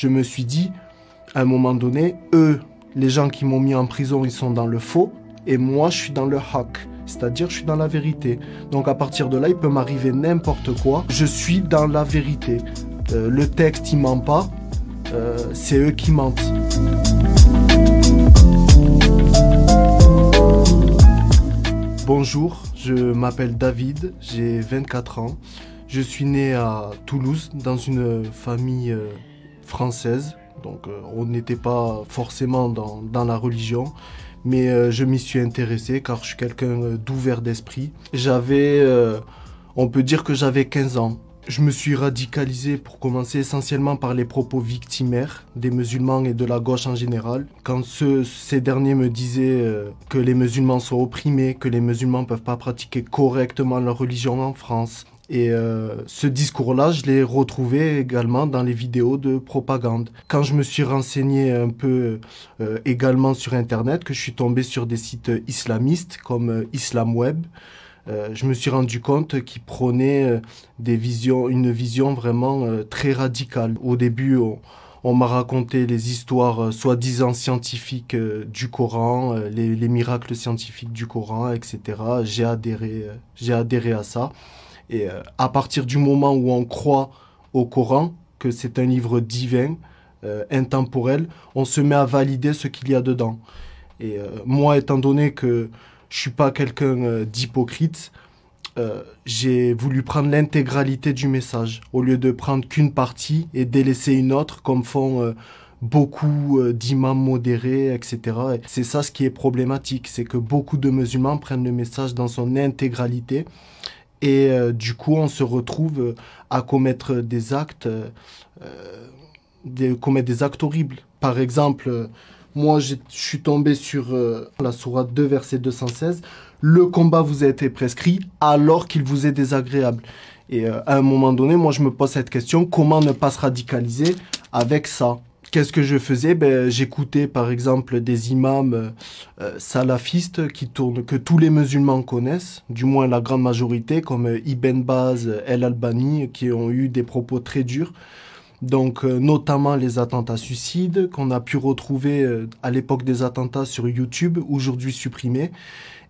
je me suis dit, à un moment donné, eux, les gens qui m'ont mis en prison, ils sont dans le faux, et moi, je suis dans le haq, c'est-à-dire je suis dans la vérité. Donc à partir de là, il peut m'arriver n'importe quoi, je suis dans la vérité. Le texte, il ment pas, c'est eux qui mentent. Bonjour, je m'appelle David, j'ai 24 ans. Je suis né à Toulouse, dans une famille française. Donc on n'était pas forcément dans la religion, mais je m'y suis intéressé car je suis quelqu'un d'ouvert d'esprit. On peut dire que j'avais 15 ans. Je me suis radicalisé pour commencer essentiellement par les propos victimaires des musulmans et de la gauche en général. Quand ces derniers me disaient que les musulmans sont opprimés, que les musulmans ne peuvent pas pratiquer correctement leur religion en France. Et ce discours-là, je l'ai retrouvé également dans les vidéos de propagande. Quand je me suis renseigné un peu également sur Internet, que je suis tombé sur des sites islamistes comme Islam Web, je me suis rendu compte qu'ils prônaient une vision vraiment très radicale. Au début, on m'a raconté les histoires soi-disant scientifiques du Coran, les miracles scientifiques du Coran, etc. J'ai adhéré à ça. Et à partir du moment où on croit au Coran, que c'est un livre divin, intemporel, on se met à valider ce qu'il y a dedans. Et moi, étant donné que je suis pas quelqu'un d'hypocrite, j'ai voulu prendre l'intégralité du message, au lieu de prendre qu'une partie et délaisser une autre, comme font beaucoup d'imams modérés, etc. Et c'est ça ce qui est problématique, c'est que beaucoup de musulmans prennent le message dans son intégralité. Et du coup, on se retrouve à commettre des actes horribles. Par exemple, moi, je suis tombé sur la sourate 2, verset 216. Le combat vous a été prescrit alors qu'il vous est désagréable. Et à un moment donné, moi, je me pose cette question, comment ne pas se radicaliser avec ça ? Qu'est-ce que je faisais ? J'écoutais par exemple des imams salafistes que tous les musulmans connaissent, du moins la grande majorité, comme Ibn Baz, El Albani, qui ont eu des propos très durs. Donc notamment les attentats suicides qu'on a pu retrouver à l'époque des attentats sur YouTube, aujourd'hui supprimés.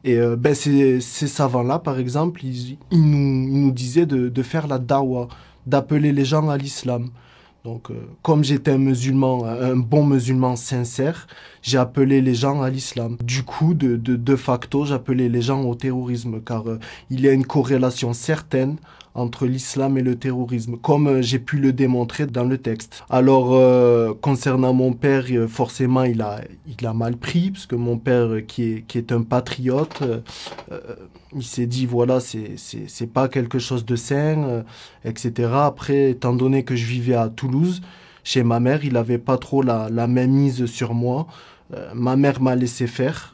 Et ces savants-là, par exemple, ils nous disaient de faire la dawa, d'appeler les gens à l'islam. Donc, comme j'étais un bon musulman sincère, j'ai appelé les gens à l'islam. Du coup, de facto, j'appelais les gens au terrorisme, car il y a une corrélation certaine entre l'islam et le terrorisme, comme j'ai pu le démontrer dans le texte. Alors, concernant mon père, forcément, il a mal pris, parce que mon père, qui est un patriote, il s'est dit, voilà, c'est pas quelque chose de sain, etc. Après, étant donné que je vivais à Toulouse, chez ma mère, il avait pas trop la même mise sur moi. Ma mère m'a laissé faire.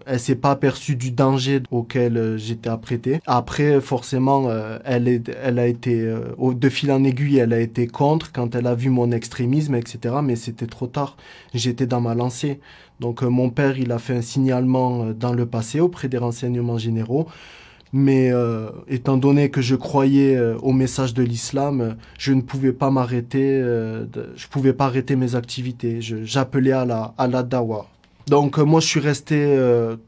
Elle s'est pas aperçue du danger auquel j'étais apprêté. Après, forcément, elle a été, de fil en aiguille, elle a été contre quand elle a vu mon extrémisme, etc. Mais c'était trop tard. J'étais dans ma lancée. Donc, mon père, il a fait un signalement dans le passé auprès des renseignements généraux. Mais étant donné que je croyais au message de l'islam, je ne pouvais pas m'arrêter, je pouvais pas arrêter mes activités. J'appelais à la dawa. Donc moi je suis resté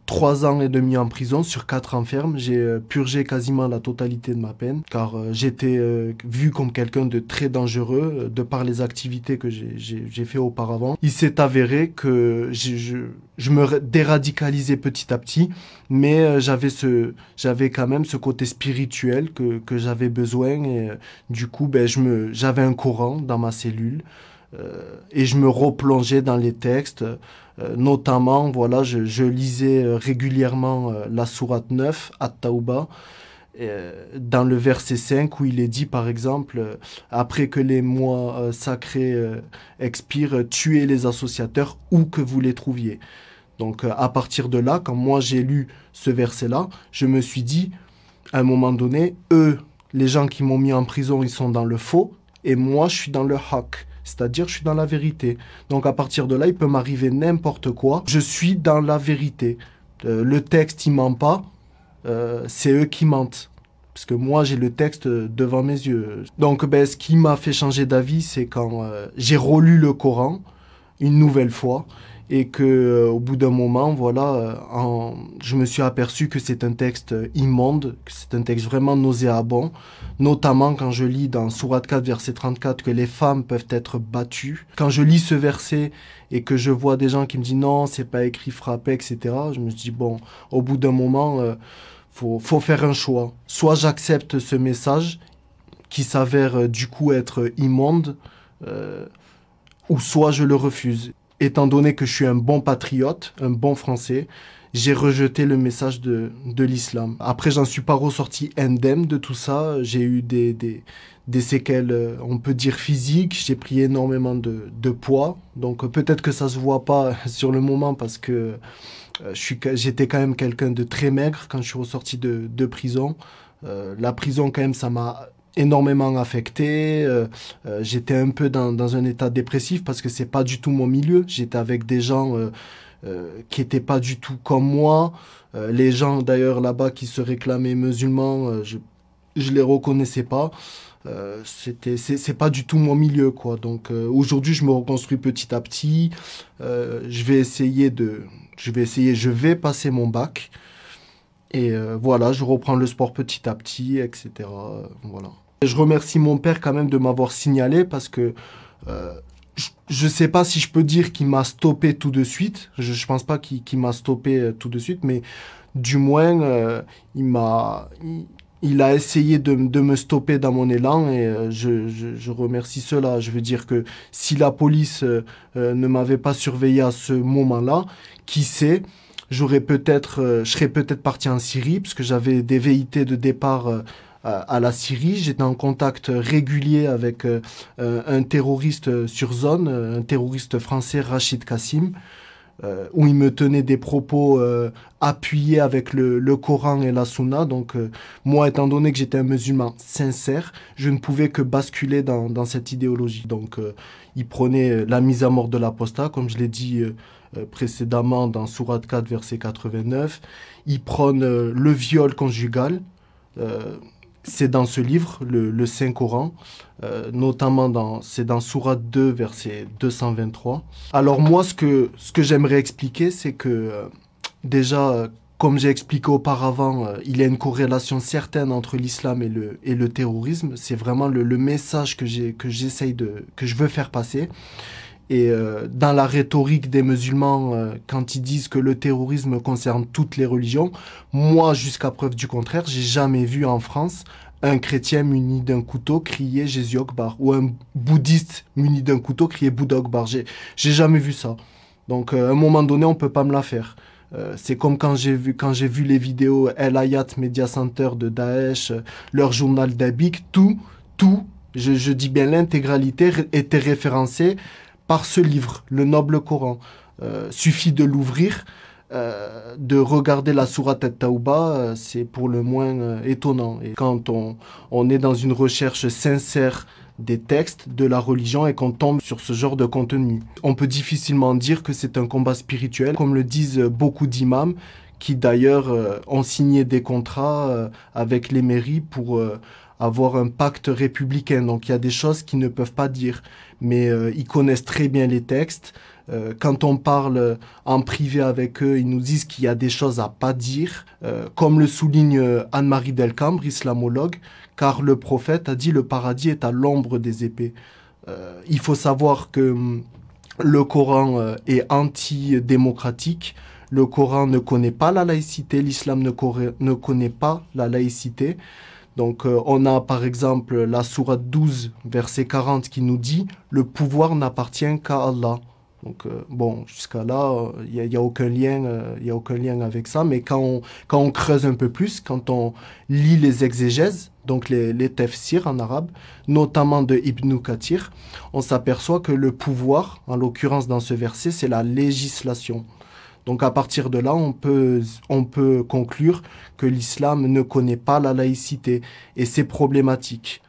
3 ans et demi en prison sur 4 ans ferme. J'ai purgé quasiment la totalité de ma peine car j'étais vu comme quelqu'un de très dangereux de par les activités que j'ai fait auparavant. Il s'est avéré que je me déradicalisais petit à petit, mais j'avais quand même ce côté spirituel que j'avais besoin et du coup j'avais un Coran dans ma cellule. Et je me replongeais dans les textes, notamment, voilà, je lisais régulièrement la sourate 9, At-Tawbah, dans le verset 5 où il est dit, par exemple, après que les mois sacrés expirent, tuez les associateurs où que vous les trouviez. Donc à partir de là, quand moi j'ai lu ce verset-là, je me suis dit, à un moment donné, eux, les gens qui m'ont mis en prison, ils sont dans le faux, et moi je suis dans le haq. C'est-à-dire, je suis dans la vérité. Donc, à partir de là, il peut m'arriver n'importe quoi. Je suis dans la vérité. Le texte, il ment pas. C'est eux qui mentent. Parce que moi, j'ai le texte devant mes yeux. Donc, ben, ce qui m'a fait changer d'avis, c'est quand j'ai relu le Coran une nouvelle fois et que au bout d'un moment, voilà, je me suis aperçu que c'est un texte immonde, que c'est un texte vraiment nauséabond, notamment quand je lis dans Sourate 4, verset 34, que les femmes peuvent être battues. Quand je lis ce verset et que je vois des gens qui me disent non, c'est pas écrit frapper, etc., je me dis bon, au bout d'un moment, faut faire un choix. Soit j'accepte ce message qui s'avère du coup être immonde, ou soit je le refuse. Étant donné que je suis un bon patriote, un bon Français, j'ai rejeté le message de l'islam. Après, j'en suis pas ressorti indemne de tout ça. J'ai eu des séquelles, on peut dire physiques. J'ai pris énormément de poids. Donc peut-être que ça se voit pas sur le moment parce que j'étais quand même quelqu'un de très maigre quand je suis ressorti de prison. La prison, quand même, ça m'a énormément affecté. J'étais un peu dans un état dépressif parce que c'est pas du tout mon milieu. J'étais avec des gens qui étaient pas du tout comme moi. Les gens d'ailleurs là-bas qui se réclamaient musulmans, je les reconnaissais pas. C'est pas du tout mon milieu, quoi. Donc aujourd'hui, je me reconstruis petit à petit. Je vais passer mon bac. Et voilà, je reprends le sport petit à petit, etc. Voilà. Et je remercie mon père quand même de m'avoir signalé parce que je sais pas si je peux dire qu'il m'a stoppé tout de suite. Je pense pas qu'il m'a stoppé tout de suite, mais du moins il a essayé de me stopper dans mon élan et je remercie cela. Je veux dire que si la police ne m'avait pas surveillé à ce moment-là, qui sait, je serais peut-être parti en Syrie parce que j'avais des velléités de départ à la Syrie. J'étais en contact régulier avec un terroriste sur zone, un terroriste français, Rachid Kassim, où il me tenait des propos appuyés avec le Coran et la Sunna. Donc moi, étant donné que j'étais un musulman sincère, je ne pouvais que basculer dans cette idéologie. Donc il prenait la mise à mort de l'apostat, comme je l'ai dit précédemment dans Sourate 4, verset 89. Il prône le viol conjugal. C'est dans ce livre, le Saint-Coran, c'est dans Sourate 2, verset 223. Alors moi, ce que j'aimerais expliquer, c'est que déjà, comme j'ai expliqué auparavant, il y a une corrélation certaine entre l'islam et le terrorisme. C'est vraiment le message que je veux faire passer. Et dans la rhétorique des musulmans, quand ils disent que le terrorisme concerne toutes les religions, moi, jusqu'à preuve du contraire, j'ai jamais vu en France un chrétien muni d'un couteau crier Jésus Akbar ou un bouddhiste muni d'un couteau crier Bouddha Akbar. J'ai jamais vu ça. Donc, à un moment donné, on peut pas me la faire. C'est comme quand j'ai vu les vidéos El Hayat Media Center de Daesh, leur journal d'Abik, tout, je dis bien l'intégralité était référencée par ce livre, le Noble Coran. Suffit de l'ouvrir, de regarder la sourate At-Tawbah, c'est pour le moins étonnant. Et quand on est dans une recherche sincère des textes, de la religion et qu'on tombe sur ce genre de contenu, on peut difficilement dire que c'est un combat spirituel, comme le disent beaucoup d'imams, qui d'ailleurs ont signé des contrats avec les mairies pour avoir un pacte républicain. Donc il y a des choses qu'ils ne peuvent pas dire, mais ils connaissent très bien les textes. Quand on parle en privé avec eux, ils nous disent qu'il y a des choses à pas dire, comme le souligne Anne-Marie Delcambre, islamologue, car le prophète a dit le paradis est à l'ombre des épées. Il faut savoir que le Coran est antidémocratique. Le Coran ne connaît pas la laïcité, l'islam ne connaît pas la laïcité. Donc on a par exemple la sourate 12, verset 40 qui nous dit « Le pouvoir n'appartient qu'à Allah ». Donc bon, jusqu'à là, il y a aucun lien avec ça. Mais quand on creuse un peu plus, quand on lit les exégèses, donc les tafsirs en arabe, notamment de Ibn Kathir, on s'aperçoit que le pouvoir, en l'occurrence dans ce verset, c'est la législation. Donc à partir de là, on peut conclure que l'islam ne connaît pas la laïcité et c'est problématique.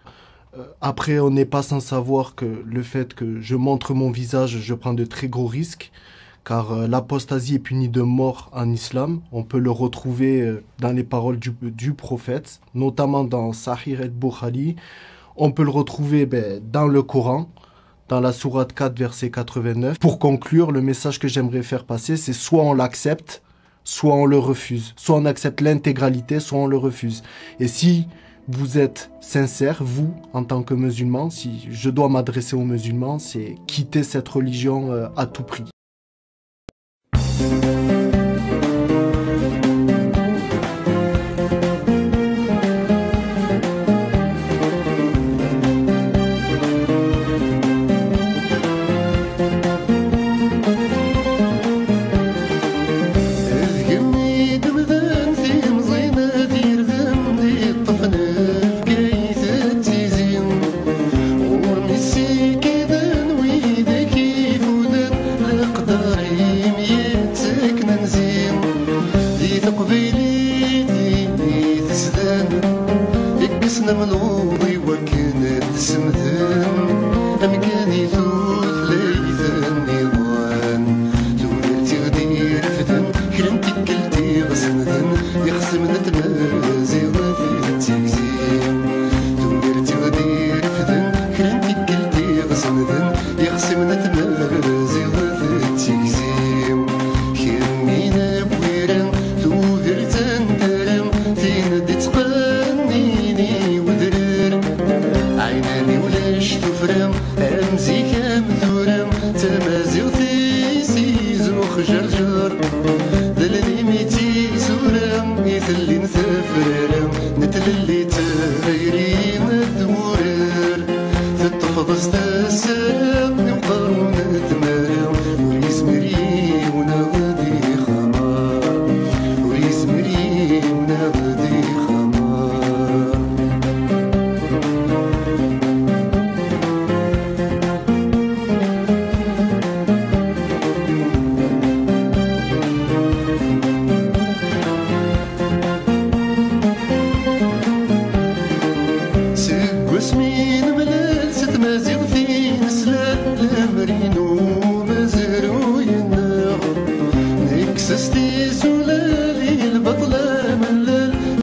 Après, on n'est pas sans savoir que le fait que je montre mon visage, je prends de très gros risques. car l'apostasie est punie de mort en islam. On peut le retrouver dans les paroles du prophète, notamment dans Sahih al-Bukhari. On peut le retrouver dans le Coran, dans la sourate 4, verset 89. Pour conclure, le message que j'aimerais faire passer, c'est soit on l'accepte, soit on le refuse. Soit on accepte l'intégralité, soit on le refuse. Et si vous êtes sincère, vous, en tant que musulman, si je dois m'adresser aux musulmans, c'est quitter cette religion à tout prix. ملوضي وكنت سمثن أمكاني ثوث ليث النظام تولرتي غدير فتن كرنتي كلتي غسمثن يخصم نتمن